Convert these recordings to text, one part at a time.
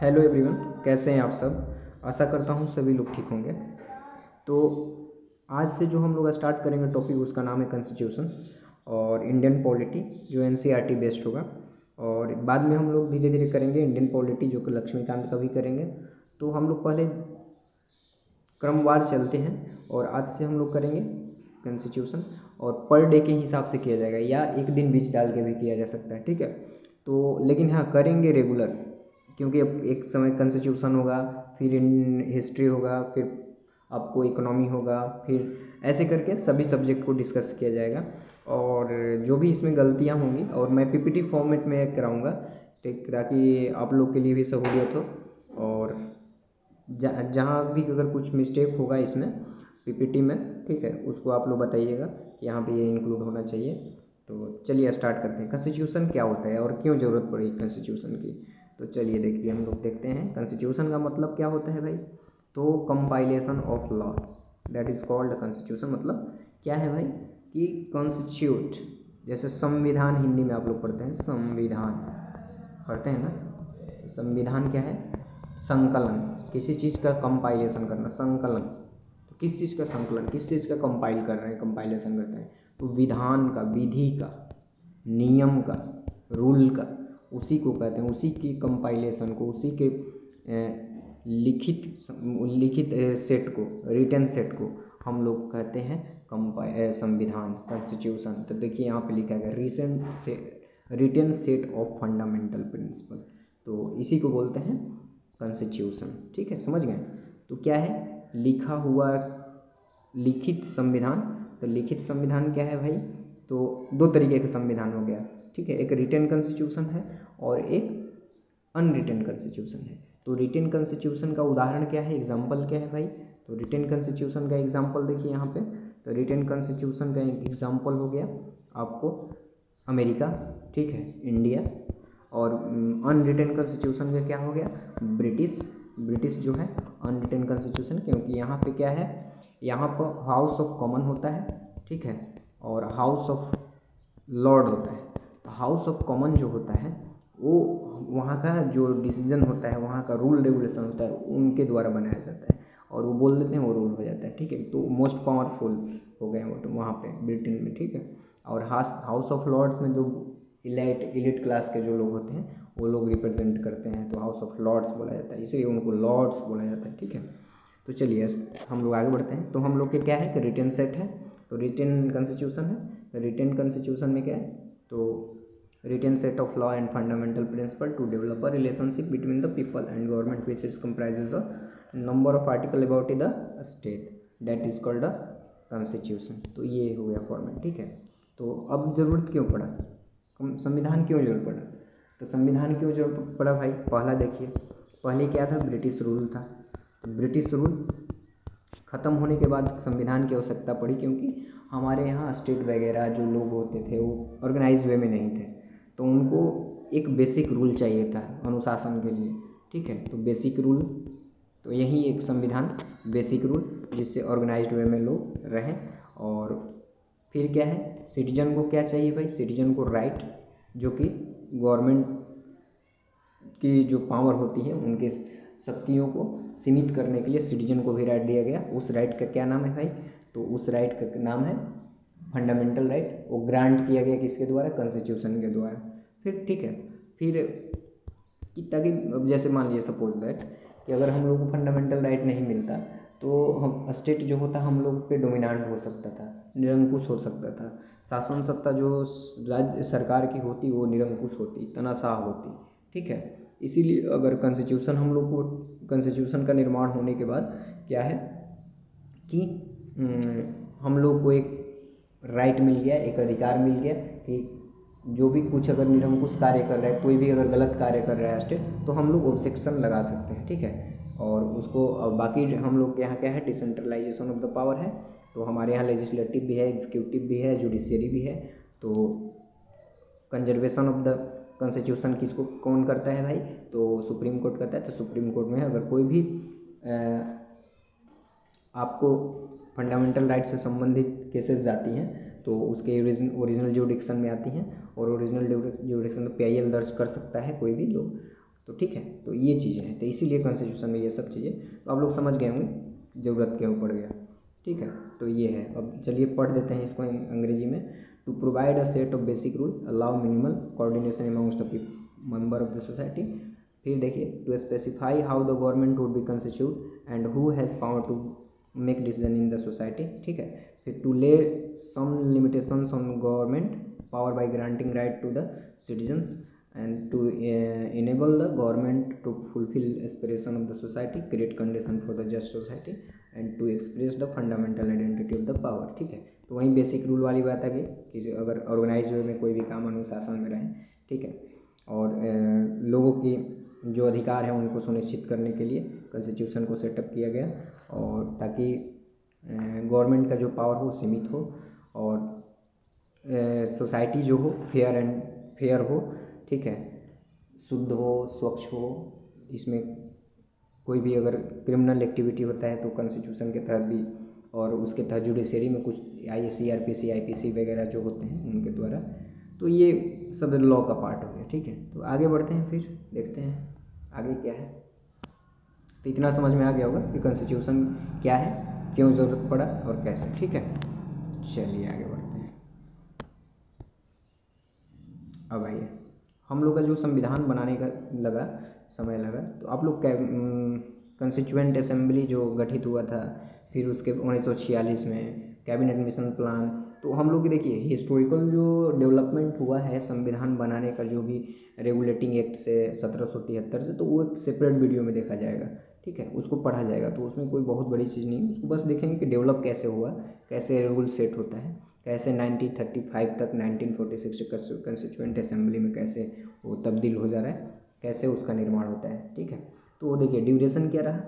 Hello everyone, कैसे हैं आप सब। आशा करता हूँ सभी लोग ठीक होंगे। तो आज से जो हम लोग स्टार्ट करेंगे टॉपिक, उसका नाम है कॉन्स्टिट्यूशन और इंडियन पॉलिटी, जो एनसीईआरटी बेस्ड होगा। और बाद में हम लोग धीरे धीरे करेंगे इंडियन पॉलिटी, जो कि लक्ष्मीकांत का भी करेंगे। तो हम लोग पहले क्रमवार चलते हैं और आज से हम लोग करेंगे कॉन्स्टिट्यूशन, और पर डे के हिसाब से किया जाएगा या एक दिन बीच डाल के भी किया जा सकता है, ठीक है। तो लेकिन हाँ, करेंगे रेगुलर, क्योंकि अब एक समय कॉन्स्टिट्यूशन होगा, फिर इन हिस्ट्री होगा, फिर आपको इकोनॉमी होगा, फिर ऐसे करके सभी सब्जेक्ट को डिस्कस किया जाएगा। और जो भी इसमें गलतियाँ होंगी, और मैं पीपीटी फॉर्मेट में कराऊंगा, ठीक, ताकि आप लोग के लिए भी सहूलियत हो। और जहाँ भी अगर कुछ मिस्टेक होगा इसमें पीपीटी में, ठीक है, उसको आप लोग बताइएगा कि यहाँ पे ये इंक्लूड होना चाहिए। तो चलिए स्टार्ट करते हैं। कॉन्स्टिट्यूशन क्या होता है और क्यों ज़रूरत पड़ी कॉन्स्टिट्यूशन की। तो चलिए देखिए, हम लोग देखते हैं कॉन्स्टिट्यूशन का मतलब क्या होता है भाई। तो compilation of law, that is called constitution. मतलब क्या है भाई कि कॉन्स्टिट्यूट, जैसे संविधान हिंदी में आप लोग पढ़ते हैं, संविधान पढ़ते हैं ना। संविधान क्या है? संकलन, किसी चीज़ का कंपाइलेशन करना, संकलन। तो किस चीज़ का संकलन, किस चीज़ का कंपाइल कर रहे हैं, कंपाइलेशन करते हैं। तो विधान का, विधि का, नियम का, रूल का, उसी को कहते हैं, उसी की कंपाइलेशन को, उसी के लिखित लिखित सेट को, रिटन सेट को हम लोग कहते हैं संविधान, कॉन्स्टिट्यूशन। तो देखिए यहाँ पे लिखा है written set of fundamental principle, तो इसी को बोलते हैं कॉन्स्टिट्यूशन, ठीक है, समझ गए। तो क्या है? लिखा हुआ, लिखित संविधान। तो लिखित संविधान क्या है भाई? तो दो तरीके का संविधान हो गया, ठीक है। एक रिटन कॉन्स्टिट्यूशन है और एक अनरिटन कॉन्स्टिट्यूशन है। तो रिटन कॉन्स्टिट्यूशन का उदाहरण क्या है, एग्जाम्पल क्या है भाई? तो रिटन कॉन्स्टिट्यूशन का एग्जाम्पल देखिए यहाँ पे। तो रिटन कॉन्स्टिट्यूशन का एग्जाम्पल हो गया आपको अमेरिका, ठीक है, इंडिया। और अनरिटन कॉन्स्टिट्यूशन का क्या हो गया? ब्रिटिश। ब्रिटिश जो है अनरिटन कॉन्स्टिट्यूशन, क्योंकि यहाँ पे क्या है, यहाँ पर हाउस ऑफ कॉमन होता है, ठीक है, और हाउस ऑफ लॉर्ड होता है। तो हाउस ऑफ कॉमन जो होता है वो वहाँ का जो डिसीजन होता है, वहाँ का रूल रेगुलेशन होता है, उनके द्वारा बनाया जाता है, और वो बोल देते हैं, वो रूल हो जाता है, ठीक है। तो मोस्ट पावरफुल हो गए वो तो वहाँ पे ब्रिटेन में, ठीक है। और हाउस ऑफ लॉर्ड्स में जो इलिट क्लास के जो लोग होते हैं, वो लोग रिप्रेजेंट करते हैं, तो हाउस ऑफ लॉर्ड्स बोला जाता है, इसलिए उनको लॉर्ड्स बोला जाता है, ठीक है। तो चलिए हम लोग आगे बढ़ते हैं। तो हम लोग के क्या है कि रिटन सेट है, तो रिटन कॉन्स्टिट्यूशन है। रिटन कॉन्स्टिट्यूशन में क्या है? तो written set of law and fundamental principle to develop a relationship between the people and government, which is comprises a number of article about the state, that is called a constitution। तो ये हो गया format, ठीक है। तो अब ज़रूरत क्यों पड़ा, संविधान क्यों जरूरत पड़ा? तो संविधान क्यों जरूरत पड़ा भाई? पहला देखिए, पहले क्या था, ब्रिटिश रूल था। तो ब्रिटिश रूल ख़त्म होने के बाद संविधान की आवश्यकता पड़ी, क्योंकि हमारे यहाँ स्टेट वगैरह जो लोग होते थे वो ऑर्गेनाइज वे में नहीं थे, तो उनको एक बेसिक रूल चाहिए था अनुशासन के लिए, ठीक है। तो बेसिक रूल, तो यही एक संविधान, बेसिक रूल, जिससे ऑर्गेनाइज्ड वे में लोग रहें। और फिर क्या है, सिटीजन को क्या चाहिए भाई? सिटीजन को राइट, जो कि गवर्नमेंट की जो पावर होती है उनके शक्तियों को सीमित करने के लिए सिटीजन को भी राइट दिया गया। उस राइट का क्या नाम है भाई? तो उस राइट का नाम है फंडामेंटल राइट। वो ग्रांट किया गया किसके द्वारा? कॉन्स्टिट्यूशन के द्वारा। फिर ठीक है, फिर कि ताकि अब जैसे मान लीजिए सपोज दैट कि अगर हम लोग को फंडामेंटल राइट नहीं मिलता, तो हम स्टेट जो होता हम लोग पे डोमिनेंट हो सकता था, निरंकुश हो सकता था। शासन सत्ता जो राज्य सरकार की होती वो निरंकुश होती, तनाशाह होती, ठीक है। इसीलिए अगर कॉन्स्टिट्यूशन हम लोग को, कॉन्स्टिट्यूशन का निर्माण होने के बाद क्या है कि हम लोग को एक राइट मिल गया, एक अधिकार मिल गया कि जो भी कुछ अगर निरंकुश कार्य कर रहा है, कोई भी अगर गलत कार्य कर रहा है स्टेट, तो हम लोग ऑब्जेक्शन लगा सकते हैं, ठीक है। और उसको बाकी हम लोग के यहाँ क्या है, डिसेंट्रलाइजेशन ऑफ द पावर है। तो हमारे यहाँ लेजिस्लेटिव भी है, एग्जीक्यूटिव भी है, जुडिशियरी भी है। तो कंजर्वेशन ऑफ द कॉन्स्टिट्यूशन किसको कौन करता है भाई? तो सुप्रीम कोर्ट करता है। तो सुप्रीम कोर्ट में अगर कोई भी आपको फंडामेंटल राइट से संबंधित केसेस जाती हैं, तो उसके ओरिजिनल ज्यूडिक्शन में आती हैं, और ओरिजिनल ज्यूडिक्शन में PIL दर्ज कर सकता है कोई भी लोग। तो ठीक है, तो ये चीज़ें हैं, तो इसीलिए कॉन्स्टिट्यूशन में ये सब चीज़ें तो आप लोग समझ गए होंगे, ज़रूरत क्यों पड़ गया। ठीक है, तो ये है। अब चलिए पढ़ देते हैं इसको अंग्रेजी में। To provide a set of basic rule allow minimal coordination amongst the member of the society. फिर देखिए, to specify how the government would be constitute and who has power to make decision in the society. ठीक है, फिर to lay some limitations on government power by granting right to the citizens and to enable the government to fulfill aspiration of the society, create condition for the just society and to express the fundamental identity of the power। ठीक है, तो वहीं basic rule वाली बात आ गई कि अगर organise way में कोई भी काम अनुशासन में रहें, ठीक है, और लोगों की जो अधिकार है उनको सुनिश्चित करने के लिए कॉन्स्टिट्यूशन को सेटअप किया गया, और ताकि गवर्नमेंट का जो पावर हो सीमित हो और सोसाइटी जो हो फेयर हो, ठीक है, शुद्ध हो, स्वच्छ हो, इसमें कोई भी अगर क्रिमिनल एक्टिविटी होता है तो कॉन्स्टिट्यूशन के तहत भी, और उसके तहत जुडिशरी में कुछ CRPC IPC वगैरह जो होते हैं उनके द्वारा, तो ये सब लॉ का पार्ट हो गया। ठीक है, तो आगे बढ़ते हैं, फिर देखते हैं आगे क्या है। तो इतना समझ में आ गया होगा कि कॉन्स्टिट्यूशन क्या है, क्यों ज़रूरत पड़ा और कैसे। ठीक है, चलिए आगे बढ़ते हैं। अब आइए, हम लोग का जो संविधान बनाने का समय लगा, तो आप लोग कंस्टिट्यूएंट असेंबली जो गठित हुआ था, फिर उसके 1946 में कैबिनेट मिशन प्लान, तो हम लोग देखिए हिस्टोरिकल जो डेवलपमेंट हुआ है संविधान बनाने का, जो भी रेगुलेटिंग एक्ट से 1773 से, तो वो एक सेपरेट वीडियो में देखा जाएगा। ठीक है, उसको पढ़ा जाएगा, तो उसमें कोई बहुत बड़ी चीज़ नहीं है, उसको बस देखेंगे कि डेवलप कैसे हुआ, कैसे रूल सेट होता है, कैसे 1935 तक 1946 कंस्टिट्यूएंट असेंबली में कैसे वो तब्दील हो जा रहा है, कैसे उसका निर्माण होता है। ठीक है, तो वो देखिए ड्यूरेशन क्या रहा,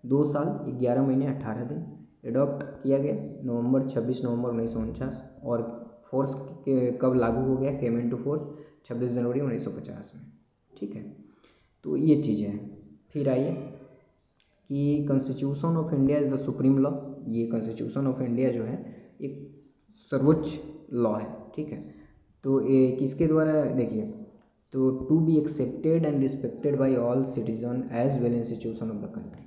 2 साल 11 महीने 18 दिन। एडॉप्ट किया गया 26 नवंबर 1949, और फोर्स कब लागू हो गया, केम इनटू फोर्स 26 जनवरी 1950 में। ठीक है, तो ये चीज़ें हैं। फिर आइए कि constitution of India is the supreme law. ये कॉन्स्टिट्यूशन ऑफ इंडिया जो है एक सर्वोच्च लॉ है। ठीक है, तो ये किसके द्वारा, देखिए, तो to be accepted and respected by all citizen as well institution of the country.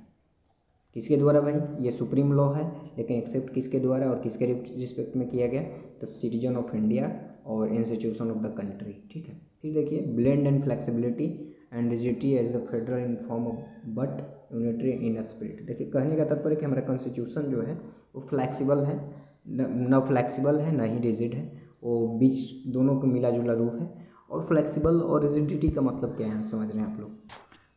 किसके द्वारा भाई, ये सुप्रीम लॉ है, लेकिन एक्सेप्ट किसके द्वारा और किसके रिस्पेक्ट में किया गया, तो सिटीजन ऑफ इंडिया और इंस्टीट्यूशन ऑफ द कंट्री। ठीक है, फिर देखिए blend and flexibility and rigidity as the federal in form of but unitary in spirit. देखिए कहने का तात्पर्य कि हमारा कॉन्स्टिट्यूशन जो है वो फ्लैक्सीबल है, न फ्लैक्सीबल है, न ही रिजिड है, वो बीच दोनों को मिला जुला रूप है। और फ्लैक्सीबल और रिजिडिटी का मतलब क्या है समझ रहे हैं आप लोग,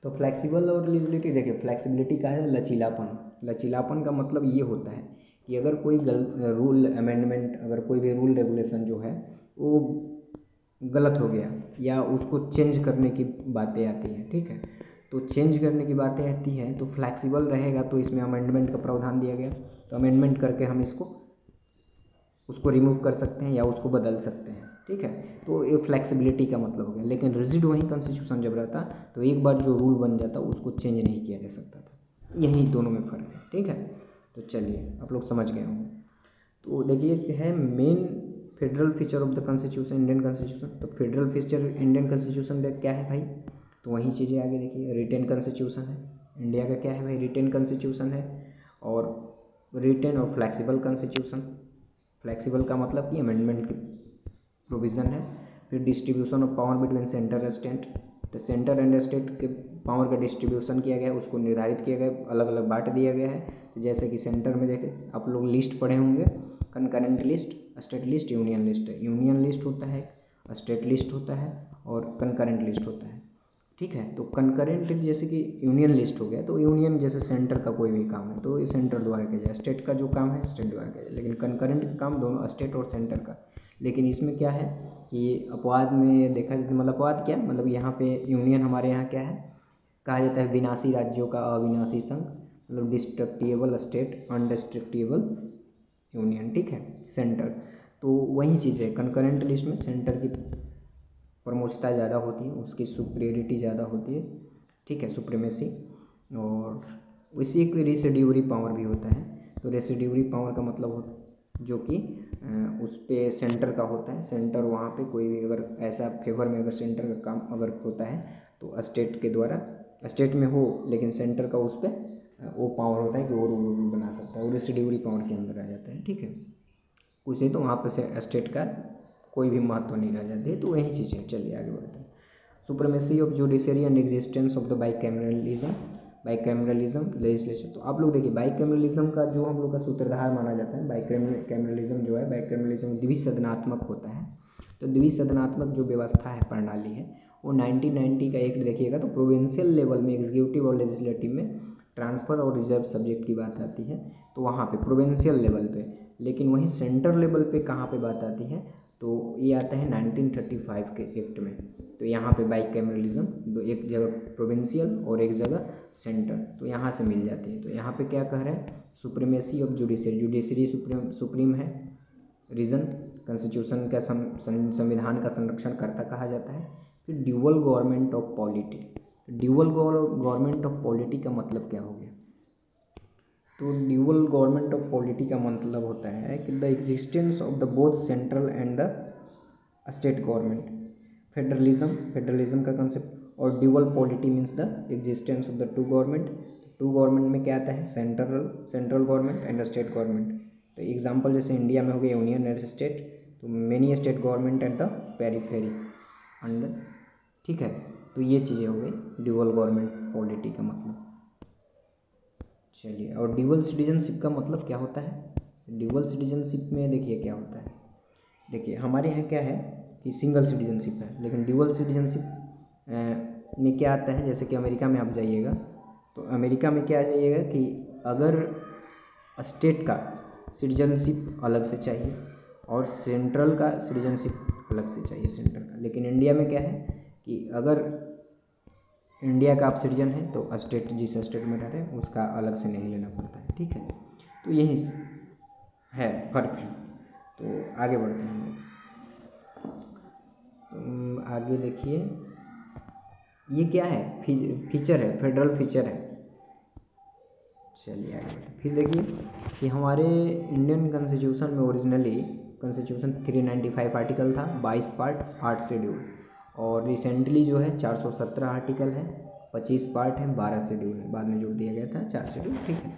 तो फ्लैक्सीबल और रिजिडिटी, देखिए फ्लैक्सिबिलिटी का है लचीलापन। लचीलापन का मतलब ये होता है कि अगर कोई रूल अमेंडमेंट, अगर कोई भी रूल रेगुलेशन जो है वो गलत हो गया या उसको चेंज करने की बातें आती हैं, ठीक है, तो चेंज करने की बातें आती हैं तो फ्लैक्सिबल रहेगा, तो इसमें अमेंडमेंट का प्रावधान दिया गया, तो अमेंडमेंट करके हम उसको रिमूव कर सकते हैं या उसको बदल सकते हैं। ठीक है, तो ये फ्लैक्सिबिलिटी का मतलब हो गया। लेकिन रिजिड वहीं कॉन्स्टिट्यूशन जब रहता तो एक बार जो रूल बन जाता उसको चेंज नहीं किया जा सकता था। यही दोनों में फ़र्क है। ठीक है, तो चलिए आप लोग समझ गए होंगे। तो देखिए है main federal feature of the constitution, Indian constitution. तो फेडरल फीचर इंडियन कॉन्स्टिट्यूशन क्या है भाई, तो वही चीज़ें आगे देखिए, रिटेन कॉन्स्टिट्यूशन है इंडिया का, क्या है भाई, रिटेन कॉन्स्टिट्यूशन है, और रिटेन और फ्लैक्सिबल कॉन्स्टिट्यूशन। फ्लैक्सिबल का मतलब कि अमेंडमेंट की प्रोविज़न है। फिर distribution of power between centre and state, तो सेंटर एंड स्टेट के पावर का डिस्ट्रीब्यूशन किया गया है, उसको निर्धारित किया गया, अलग अलग बांट दिया गया है। तो जैसे कि सेंटर में देखें, आप लोग लिस्ट पढ़े होंगे, concurrent list, state list, union list. Union list होता है, स्टेट लिस्ट होता है और कंकरेंट लिस्ट होता है। ठीक है, तो कंकरेंट जैसे कि यूनियन लिस्ट हो गया, तो यूनियन जैसे सेंटर का कोई भी काम है तो ये सेंटर द्वारा किया जाए, स्टेट का जो काम है स्टेट द्वारा किया जाए, लेकिन कंकरेंट का काम दोनों स्टेट और सेंटर का। लेकिन इसमें क्या है कि अपवाद में देखा जाए, मतलब अपवाद क्या, मतलब यहाँ पे यूनियन हमारे यहाँ क्या है, कहा जाता है विनाशी राज्यों का अविनाशी संघ, मतलब डिस्ट्रक्टिबल स्टेट, अनडिस्ट्रक्टिबल यूनियन। ठीक है, सेंटर, तो वही चीज़ है, कंकरेंट लिस्ट में सेंटर की प्रमुखता ज़्यादा होती है, उसकी सुप्रियरिटी ज़्यादा होती है। ठीक है, सुप्रीमेसी, और इसी एक रेसिड्यूरी पावर भी होता है। तो रेसिड्यूरी पावर का मतलब होता है जो कि उस पर सेंटर का होता है, सेंटर वहाँ पे कोई भी अगर ऐसा फेवर में अगर सेंटर का काम अगर होता है तो स्टेट के द्वारा स्टेट में हो लेकिन सेंटर का उस पर वो पावर होता है कि वो रूल बना सकता है, वो रेसिड्यूरी पावर के अंदर आ जाता है। ठीक है, कुछ नहीं तो वहाँ पर से स्टेट का कोई भी महत्व नहीं रह जाती है। तो वही चीज़ है। चलिए आगे बढ़ते हैं। Supremacy of judiciary and existence of the bicameralism legislation. तो आप लोग देखिए, बाइकैमरलिज्म का जो हम लोग का सूत्रधार माना जाता है, बाइकैमरलिज्म जो है, बाइकैमरलिज्म द्विसदनात्मक होता है। तो द्विसदनात्मक जो व्यवस्था है, प्रणाली है, वो 1990 का एक्ट देखिएगा तो प्रोविंशियल लेवल में एग्जीक्यूटिव और लेजिस्लेटिव में ट्रांसफ़र और रिजर्व सब्जेक्ट की बात आती है, तो वहाँ पे प्रोविंशियल लेवल पे। लेकिन वहीं सेंटर लेवल पे कहाँ पे बात आती है, तो ये आता है 1935 के एक्ट में। तो यहाँ पे बाइकैमरलिज्म दो, एक जगह प्रोविंशियल और एक जगह सेंटर, तो यहाँ से मिल जाती है। तो यहाँ पे क्या कह रहे हैं, सुप्रीमेसी ऑफ जुडिशरी सुप्रीम है, रीजन कॉन्स्टिट्यूशन का संविधान का संरक्षण करता कहा जाता है। फिर dual government of polity. Dual government of polity का मतलब क्या हो गया, तो ड्यूअल गवर्नमेंट ऑफ पॉलिटी का मतलब होता है कि the existence of the both central and the state government, federalism का कंसेप्ट। और dual polity means the existence of the to government में क्या आता है, central government and state government. तो एग्जांपल जैसे इंडिया में हो गया यूनियन एंड स्टेट, तो many state government at the periphery under. ठीक है, तो ये चीज़ें हो गई ड्यूअल गवर्नमेंट पॉलिटी का मतलब। चलिए, और ड्यूअल सिटीजनशिप का मतलब क्या होता है। ड्यूअल सिटीजनशिप में देखिए क्या होता है, देखिए हमारे यहाँ क्या है कि सिंगल सिटीजनशिप है, लेकिन ड्यूअल सिटीजनशिप में क्या आता है, जैसे कि अमेरिका में आप जाइएगा तो अमेरिका में क्या आ जाइएगा कि अगर स्टेट का सिटीजनशिप अलग से चाहिए और सेंट्रल का सिटीजनशिप अलग से चाहिए सेंटर का। लेकिन इंडिया में क्या है कि अगर इंडिया का आप सिटीजन है तो स्टेट जिस स्टेट में रह रहे हैं उसका अलग से नहीं लेना पड़ता है। ठीक है, तो यही है फर्क है। तो आगे बढ़ते हैं, तो आगे देखिए ये क्या है, फीचर है, फेडरल फीचर है। चलिए आगे फिर देखिए कि हमारे इंडियन कॉन्स्टिट्यूशन में ओरिजिनली कॉन्स्टिट्यूशन 395 आर्टिकल था, 22 पार्ट, 8 शेड्यूल। और रिसेंटली जो है 417 आर्टिकल है, 25 पार्ट है, 12 शेड्यूल है, बाद में जोड़ दिया गया था 4 शेड्यूल। ठीक है,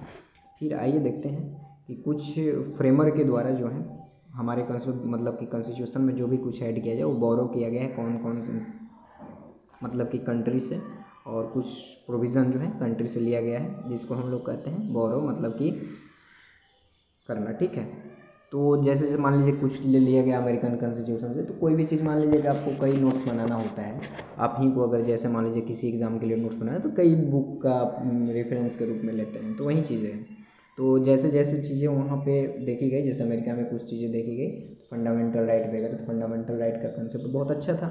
फिर आइए देखते हैं कि कुछ फ्रेमर के द्वारा जो है हमारे मतलब कि कॉन्स्टिट्यूशन में जो भी कुछ ऐड किया जाए वो बोरो किया गया है कौन कौन से मतलब कि कंट्री से, और कुछ प्रोविज़न जो है कंट्री से लिया गया है, जिसको हम लोग कहते हैं बोरो, मतलब कि करना। ठीक है, तो जैसे जैसे मान लीजिए कुछ ले लिया गया अमेरिकन कॉन्स्टिट्यूशन से, तो कोई भी चीज़ मान लीजिए कि आपको कई नोट्स बनाना होता है, आप ही को अगर जैसे मान लीजिए किसी एग्ज़ाम के लिए नोट्स बनाना है तो कई बुक का रेफरेंस के रूप में लेते हैं, तो वही चीज़ें हैं। तो जैसे जैसे चीज़ें वहाँ पे देखी गई, जैसे अमेरिका में कुछ चीज़ें देखी गई, फंडामेंटल राइट वगैरह, तो फंडामेंटल राइट का कंसेप्ट बहुत अच्छा था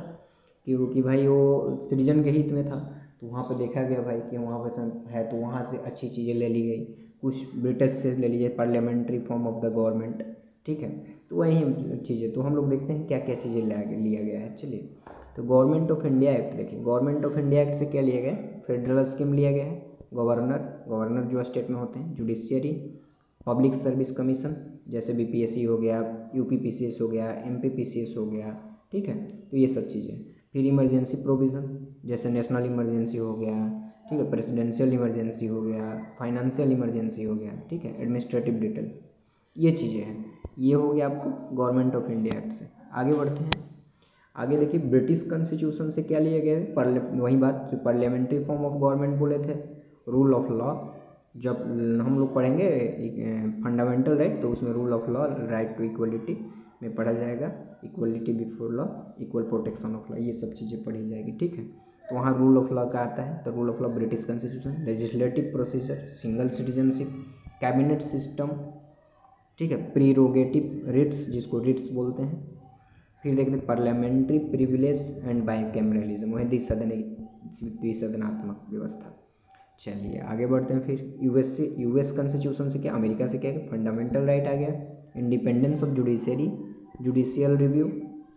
कि भाई वो सिटीजन के हित में था। तो वहाँ पे देखा गया भाई कि वहाँ पे है, तो वहाँ से अच्छी चीज़ें ले ली गई, कुछ ब्रिटिश से ले लीजिए, parliamentary form of the government. ठीक है, तो वही चीज़ें, तो हम लोग देखते हैं क्या क्या चीज़ें लिया गया है। चलिए, तो गवर्नमेंट ऑफ इंडिया एक्ट देखिए, गवर्नमेंट ऑफ इंडिया एक्ट से क्या लिया गया, फेडरल स्कीम लिया गया है, गवर्नर जो स्टेट में होते हैं, जुडिशियरी, पब्लिक सर्विस कमीशन, जैसे बीपीएससी हो गया, यूपीपीसीएस हो गया, एमपीपीसीएस हो गया। ठीक है, तो ये सब चीज़ें। फिर इमरजेंसी प्रोविज़न, जैसे नेशनल इमरजेंसी हो गया, ठीक है, प्रेसिडेंशियल इमरजेंसी हो गया, फाइनेंशियल इमरजेंसी हो गया, ठीक है, एडमिनिस्ट्रेटिव डिटेल, ये चीज़ें हैं। ये हो गया आपको गवर्नमेंट ऑफ इंडिया एक्ट से। आगे बढ़ते हैं, आगे देखिए ब्रिटिश कॉन्स्टिट्यूशन से क्या लिया गया है, वही बात जो पार्लियामेंट्री फॉर्म ऑफ गवर्नमेंट बोले थे, रूल ऑफ लॉ। जब हम लोग पढ़ेंगे फंडामेंटल राइट, तो उसमें rule of law, right to equality में पढ़ा जाएगा, equality before law, equal protection of law, ये सब चीज़ें पढ़ी जाएगी। ठीक है, तो वहाँ रूल ऑफ लॉ का आता है, तो rule of law British constitution, legislative procedure, single citizenship, cabinet system, ठीक है, प्रीरोगेटिव रिट्स, जिसको रिट्स बोलते हैं। फिर देखते हैं पार्लियामेंट्री प्रिविलेज एंड बाइकैमरलिज्म, वह द्विसदनात्मक व्यवस्था। चलिए आगे बढ़ते हैं, फिर यूएस कॉन्स्टिट्यूशन से क्या, अमेरिका से क्या, फंडामेंटल राइट आ गया, independence of judiciary, judicial review,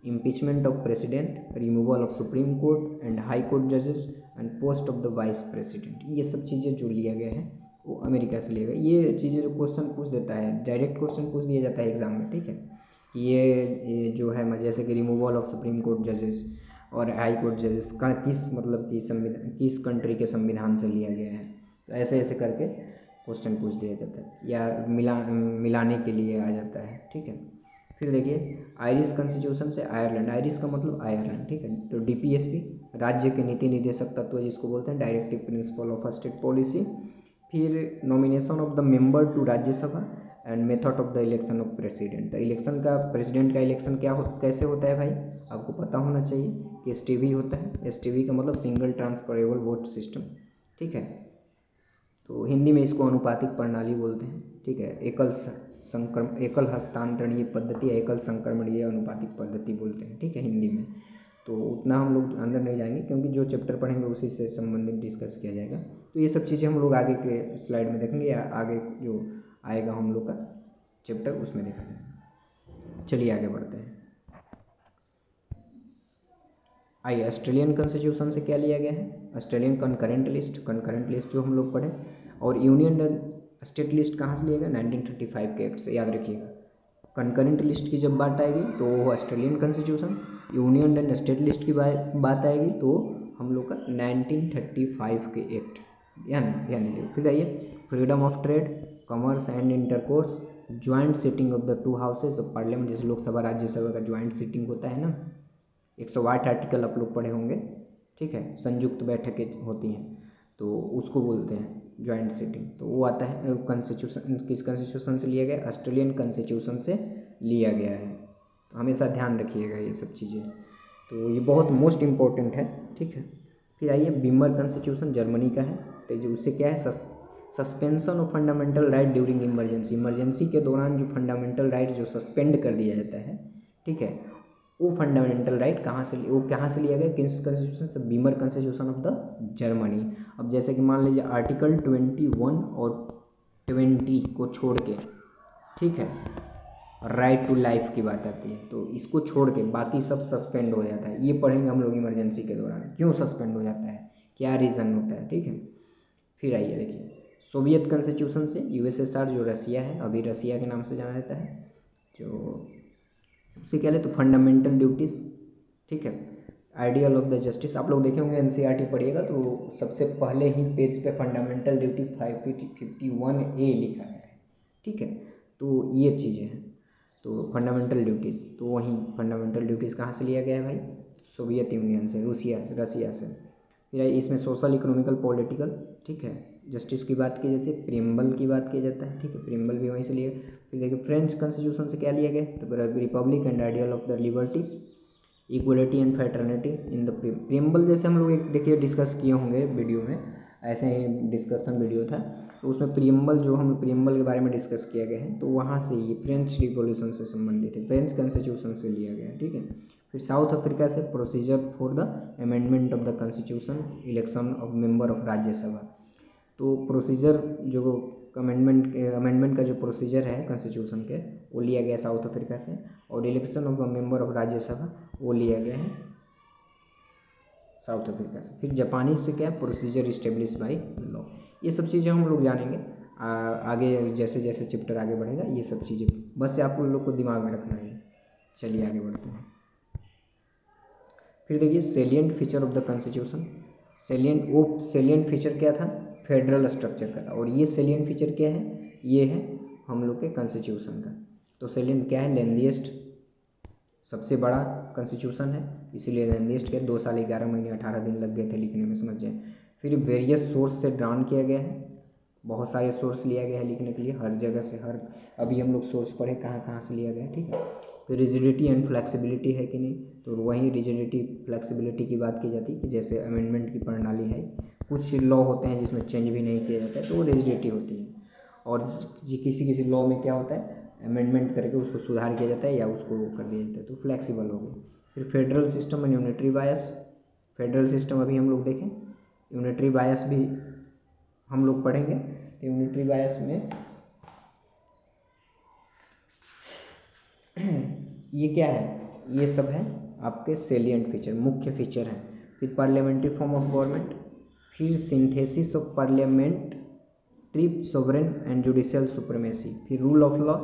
impeachment of president, removal of supreme court and high court जजेस and post of the vice president, ये सब चीज़ें जो लिया गया है वो अमेरिका से लिया गया। ये चीज़ें जो क्वेश्चन पूछ देता है, डायरेक्ट क्वेश्चन पूछ दिया जाता है एग्जाम में। ठीक है, ये जो है जैसे कि रिमूवल ऑफ सुप्रीम कोर्ट जजेस, और हाई कोर्ट जजेस का किस मतलब कि संविधान किस कंट्री के संविधान से लिया गया है। तो ऐसे ऐसे करके क्वेश्चन पूछ दिया जाता है या मिलाने के लिए आ जाता है, ठीक है। फिर देखिए आयरिश कॉन्स्टिट्यूशन से आयरलैंड, आयरिश का मतलब आयरलैंड, ठीक है। तो डीपीएसपी राज्य के नीति निर्देशक तत्व जिसको बोलते हैं, directive principle of state policy. फिर nomination of the member to Rajya Sabha and method of the election of president. तो इलेक्शन का, प्रेसिडेंट का इलेक्शन कैसे होता है भाई, आपको पता होना चाहिए कि एसटीवी होता है। एसटीवी का मतलब सिंगल ट्रांसफरेबल वोट सिस्टम, ठीक है। तो हिंदी में इसको अनुपातिक प्रणाली बोलते हैं, ठीक है। एकल हस्तांतरणीय पद्धति, एकल संक्रमणीय अनुपातिक पद्धति बोलते हैं, ठीक है, हिंदी में। तो उतना हम लोग अंदर नहीं जाएंगे क्योंकि जो चैप्टर पढ़ेंगे उसी से संबंधित डिस्कस किया जाएगा। तो ये सब चीज़ें हम लोग आगे के स्लाइड में देखेंगे या आगे जो आएगा हम लोग का चैप्टर उसमें देखेंगे। चलिए आगे बढ़ते हैं। आइए ऑस्ट्रेलियन कॉन्स्टिट्यूशन से क्या लिया गया है, ऑस्ट्रेलियन कंकरेंट लिस्ट जो हम लोग पढ़े, और यूनियन स्टेट लिस्ट कहाँ से लिया गया, 1935 के एक्ट से, याद रखिएगा। कंकरेंट लिस्ट की जब बात आएगी तो वो Australian constitution, union and state list की बात आएगी तो हम लोग का 1935 के एक्ट, यानी फिर आइए freedom of trade, commerce and intercourse, joint sitting of the two houses of Parliament, जैसे लोकसभा राज्यसभा का ज्वाइंट सीटिंग होता है ना, 108 आर्टिकल आप लोग पढ़े होंगे, ठीक है, संयुक्त बैठकें होती हैं तो उसको बोलते हैं ज्वाइंट सीटिंग। तो वो आता है कॉन्स्टिट्यूशन, किस कॉन्स्टिट्यूशन से लिया गया, ऑस्ट्रेलियन कॉन्स्टिट्यूशन से लिया गया है। तो हमेशा ध्यान रखिएगा ये सब चीज़ें, तो ये बहुत मोस्ट इम्पोर्टेंट है, ठीक है। फिर आइए बीमर कॉन्स्टिट्यूशन जर्मनी का है। तो जो उससे क्या है, suspension of fundamental right during emergency के दौरान जो फंडामेंटल राइट जो सस्पेंड कर दिया जाता है, ठीक है, वो फंडामेंटल राइट कहाँ से लिया गया, किस कॉन्स्टिट्यूशन से, Beamer constitution of the Germany. अब जैसे कि मान लीजिए आर्टिकल 21 और 20 को छोड़ के, ठीक है, राइट टू लाइफ की बात आती है, तो इसको छोड़ के बाकी सब सस्पेंड हो जाता है। ये पढ़ेंगे हम लोग इमरजेंसी के दौरान, क्यों सस्पेंड हो जाता है, क्या रीज़न होता है, ठीक है। फिर आइए देखिए सोवियत कॉन्स्टिट्यूशन से, यूएसएसआर जो रसिया है, अभी रसिया के नाम से जाना जाता है, जो उससे क्या ले तो फंडामेंटल ड्यूटीज़, ठीक है, आइडियल ऑफ द जस्टिस। आप लोग देखे होंगे एनसीईआरटी पढ़िएगा तो सबसे पहले ही पेज पे फंडामेंटल ड्यूटी 551A लिखा गया है, ठीक है। तो ये चीज़ें हैं, तो फंडामेंटल ड्यूटीज़, तो वहीं फंडामेंटल ड्यूटीज़ कहाँ से लिया गया है भाई, सोवियत यूनियन से, रसिया से। फिर इसमें सोशल, इकोनॉमिकल, पॉलिटिकल, ठीक है, जस्टिस की बात की जाती है, प्रीएम्बल की बात किया जाता है, ठीक है, प्रीएम्बल भी वहीं से लिया। फिर देखिए फ्रेंच कॉन्स्टिट्यूशन से क्या लिया गया, तो Republic and ideal of the liberty, equality and fraternity in the preamble, जैसे हम लोग एक देखिए डिस्कस किए होंगे वीडियो में, ऐसे ही डिस्कशन वीडियो था, तो उसमें प्रीएम्बल जो हम प्रीएम्बल के बारे में डिस्कस किया गया है, तो वहाँ से ये फ्रेंच रिवॉल्यूशन से संबंधित है, फ्रेंच कॉन्स्टिट्यूशन से लिया गया है, ठीक है। फिर साउथ अफ्रीका से procedure for the amendment of the constitution, election of member of Rajya Sabha. तो प्रोसीजर जो अमेंडमेंट का जो प्रोसीजर है कॉन्स्टिट्यूशन के, वो लिया गया साउथ अफ्रीका से, और election of the member of Rajya Sabha वो लिया गया है साउथ अफ्रीका से। फिर जापानी से क्या, प्रोसीजर इस्टेब्लिश बाई लॉ। ये सब चीज़ें हम लोग जानेंगे आगे, जैसे जैसे चैप्टर आगे बढ़ेगा, ये सब चीज़ें बस आप लोग को दिमाग में रखना है। चलिए आगे बढ़ते हैं। फिर देखिए salient feature of the constitution, salient feature क्या था, फेडरल स्ट्रक्चर का था, और ये सेलिएंट फीचर क्या है, ये है हम लोग के कॉन्स्टिट्यूशन का। तो सेलिएंट क्या है, लेंथीएस्ट, सबसे बड़ा कॉन्स्टिट्यूशन है, इसीलिए लेंथीएस्ट के 2 साल 11 महीने 18 दिन लग गए थे लिखने में, समझ जाए। फिर वेरियस सोर्स से ड्राउन किया गया है, बहुत सारे सोर्स लिया गया है लिखने के लिए, हर जगह से, अभी हम लोग सोर्स पढ़े कहाँ कहाँ से लिया गया है, ठीक है। फिर रिजिडिटी एंड फ्लेक्सिबिलिटी है कि नहीं, तो वहीं रिजिडिटी फ्लेक्सिबिलिटी की बात की जाती है कि जैसे अमेंडमेंट की प्रणाली है, कुछ लॉ होते हैं जिसमें चेंज भी नहीं किया जाता है, तो वो रिजिडिटी होती है। और किसी लॉ में क्या होता है, अमेंडमेंट करके उसको सुधार किया जाता है या उसको कर दिया जाता है, तो फ्लेक्सिबल हो गई। फिर federal system and unitary bias, federal system अभी हम लोग देखें, यूनिटरी बायस भी हम लोग पढ़ेंगे। तो यूनिटरी बायस में ये क्या है, ये सब है आपके सेलिएंट फीचर, मुख्य फीचर हैं। फिर पार्लियामेंट्री फॉर्म ऑफ गवर्नमेंट, फिर synthesis of parliamentary sovereign and judicial supremacy, फिर rule of law,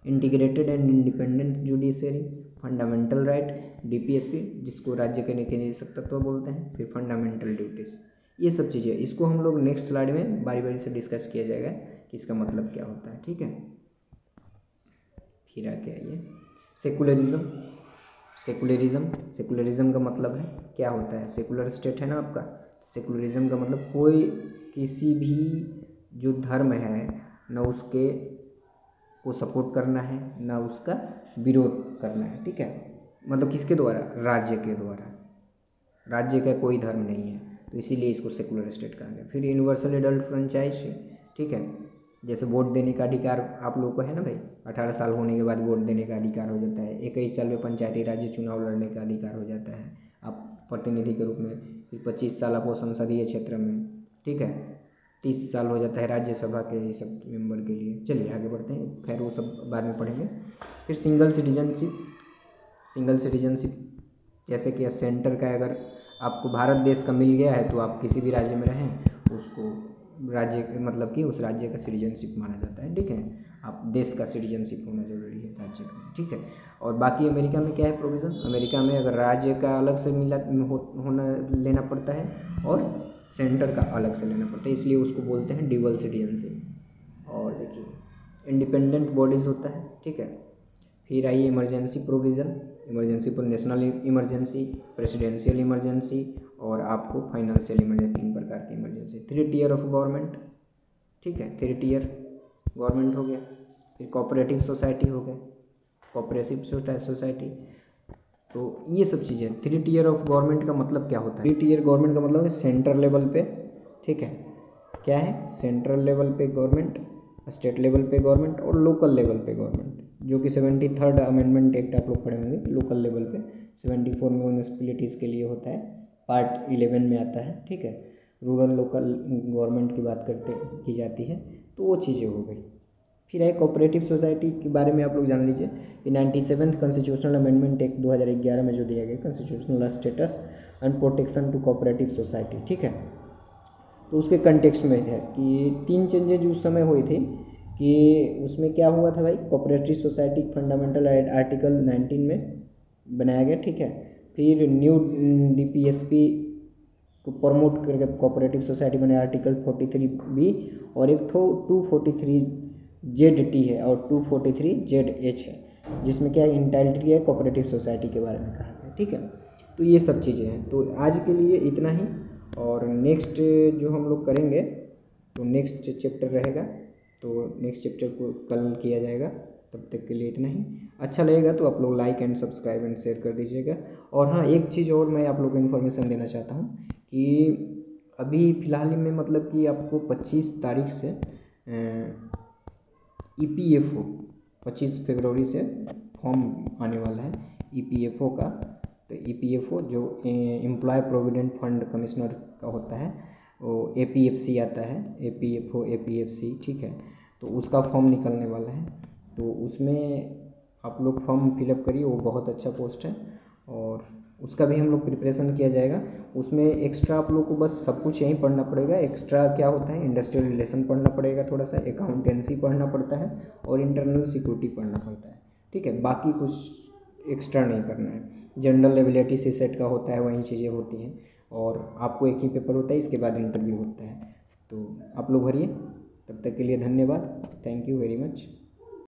integrated and independent judiciary, fundamental right, DPSP जिसको राज्य के निजी तत्व बोलते हैं, फिर फंडामेंटल ड्यूटीज, ये सब चीज़ें इसको हम लोग नेक्स्ट स्लाइड में बारी बारी से डिस्कस किया जाएगा कि इसका मतलब क्या होता है। ठीक है, फिर आगे आइए सेकुलरिज्म। सेकुलरिज्म का मतलब है क्या होता है, सेकुलर स्टेट है ना आपका, सेकुलरिज्म का मतलब कोई किसी भी जो धर्म है न उसके को सपोर्ट करना है ना उसका विरोध करना है। ठीक है, मतलब किसके द्वारा, राज्य के द्वारा, राज्य का कोई धर्म नहीं है, तो इसीलिए इसको सेकुलर स्टेट कहा गया। फिर यूनिवर्सल एडल्ट फ्रेंचाइज, ठीक है, जैसे वोट देने का अधिकार आप लोग को है ना भाई, 18 साल होने के बाद वोट देने का अधिकार हो जाता है, 21 साल में पंचायती राज्य चुनाव लड़ने का अधिकार हो जाता है आप प्रतिनिधि के रूप में, फिर 25 साल आपको संसदीय क्षेत्र में, ठीक है, 30 साल हो जाता है राज्यसभा के ये सब मेंबर के लिए। चलिए आगे बढ़ते हैं, खैर वो सब बाद में पढ़ेंगे। फिर सिंगल सिटीजनशिप जैसे कि सेंटर का अगर आपको भारत देश का मिल गया है तो आप किसी भी राज्य में रहें उसको राज्य मतलब कि उस राज्य का सिटीजनशिप माना जाता है। ठीक है, आप देश का सिटीजनशिप होना जरूरी है राज्य का। ठीक है, और बाकी अमेरिका में क्या है प्रोविज़न, अमेरिका में अगर राज्य का अलग से होना लेना पड़ता है और सेंटर का अलग से लेना पड़ता है, इसलिए उसको बोलते हैं ड्यूअल सिटीजनशिप। और देखिए इंडिपेंडेंट बॉडीज़ होता है। ठीक है, फिर आइए इमरजेंसी प्रोविज़न, इमरजेंसी पर नेशनल इमरजेंसी, प्रेसिडेंशियल इमरजेंसी और आपको फाइनेंशियल इमरजेंसी, 3 प्रकार की इमरजेंसी। 3 टियर ऑफ गवर्नमेंट, ठीक है, 3 टियर गवर्नमेंट हो गया। फिर कोऑपरेटिव सोसाइटी हो गया, कोऑपरेटिव सोसाइटी। तो ये सब चीज़ें 3 टियर ऑफ गवर्नमेंट का मतलब क्या होता है, 3 टियर गवर्नमेंट का मतलब है सेंट्रल लेवल पे, ठीक है, क्या है, सेंट्रल लेवल पे गवर्नमेंट, स्टेट लेवल पे गवर्नमेंट और लोकल लेवल पे गवर्नमेंट, जो कि 73rd अमेंडमेंट एक्ट आप लोग पढ़े होंगे लोकल लेवल पे। 74 म्यूनिसिपैलिटीज़ के लिए होता है, पार्ट 11 में आता है। ठीक है, रूरल लोकल गवर्नमेंट की बात की जाती है, तो वो चीज़ें हो गई। फिर है कोऑपरेटिव सोसाइटी के बारे में आप लोग जान लीजिए कि 97th कॉन्स्टिट्यूशनल अमेंडमेंट एक्ट 2011 में जो दिया गया constitutional status and protection to cooperative society. ठीक है, तो उसके कंटेक्स्ट में है कि 3 चेंजेज उस समय हुई थी कि उसमें क्या हुआ था भाई, कोऑपरेटिव सोसाइटी फंडामेंटल आर्टिकल 19 में बनाया गया। ठीक है, फिर न्यू डीपीएसपी को प्रमोट करके कोऑपरेटिव सोसाइटी बने आर्टिकल 43B, और एक 243ZT है और 243ZH है, जिसमें क्या इंटाइटलिटी है कोऑपरेटिव सोसाइटी के बारे में कहा गया। ठीक है, तो ये सब चीज़ें हैं। तो आज के लिए इतना ही, और नेक्स्ट जो हम लोग करेंगे तो नेक्स्ट चैप्टर रहेगा, तो नेक्स्ट चैप्टर को कल किया जाएगा। तब तक के लिए इतना ही। अच्छा लगेगा तो आप लोग like and subscribe and share कर दीजिएगा। और हाँ, एक चीज़ और मैं आप लोग को इन्फॉर्मेशन देना चाहता हूँ कि अभी फ़िलहाल में मतलब कि आपको 25 तारीख से EPFO 25 फरवरी से फॉर्म आने वाला है EPFO का। तो EPFO जो एम्प्लॉय प्रोविडेंट फंड कमिश्नर का होता है, वो APFC आता है, EPFO APFC, ठीक है, तो उसका फॉर्म निकलने वाला है। तो उसमें आप लोग फॉर्म फिलअप करिए, वो बहुत अच्छा पोस्ट है और उसका भी हम लोग प्रिपरेशन किया जाएगा। उसमें एक्स्ट्रा आप लोग को बस सब कुछ यहीं पढ़ना पड़ेगा। एक्स्ट्रा क्या होता है, इंडस्ट्रियल रिलेशन पढ़ना पड़ेगा, थोड़ा सा अकाउंटेंसी पढ़ना पड़ता है और इंटरनल सिक्योरिटी पढ़ना पड़ता है। ठीक है, बाकी कुछ एक्स्ट्रा नहीं करना है। जनरल एबिलिटी से सेट का होता है, वही चीज़ें होती हैं, और आपको एक ही पेपर होता है, इसके बाद इंटरव्यू होता है। तो आप लोग भरिए। तब तक के लिए धन्यवाद, थैंक यू वेरी मच।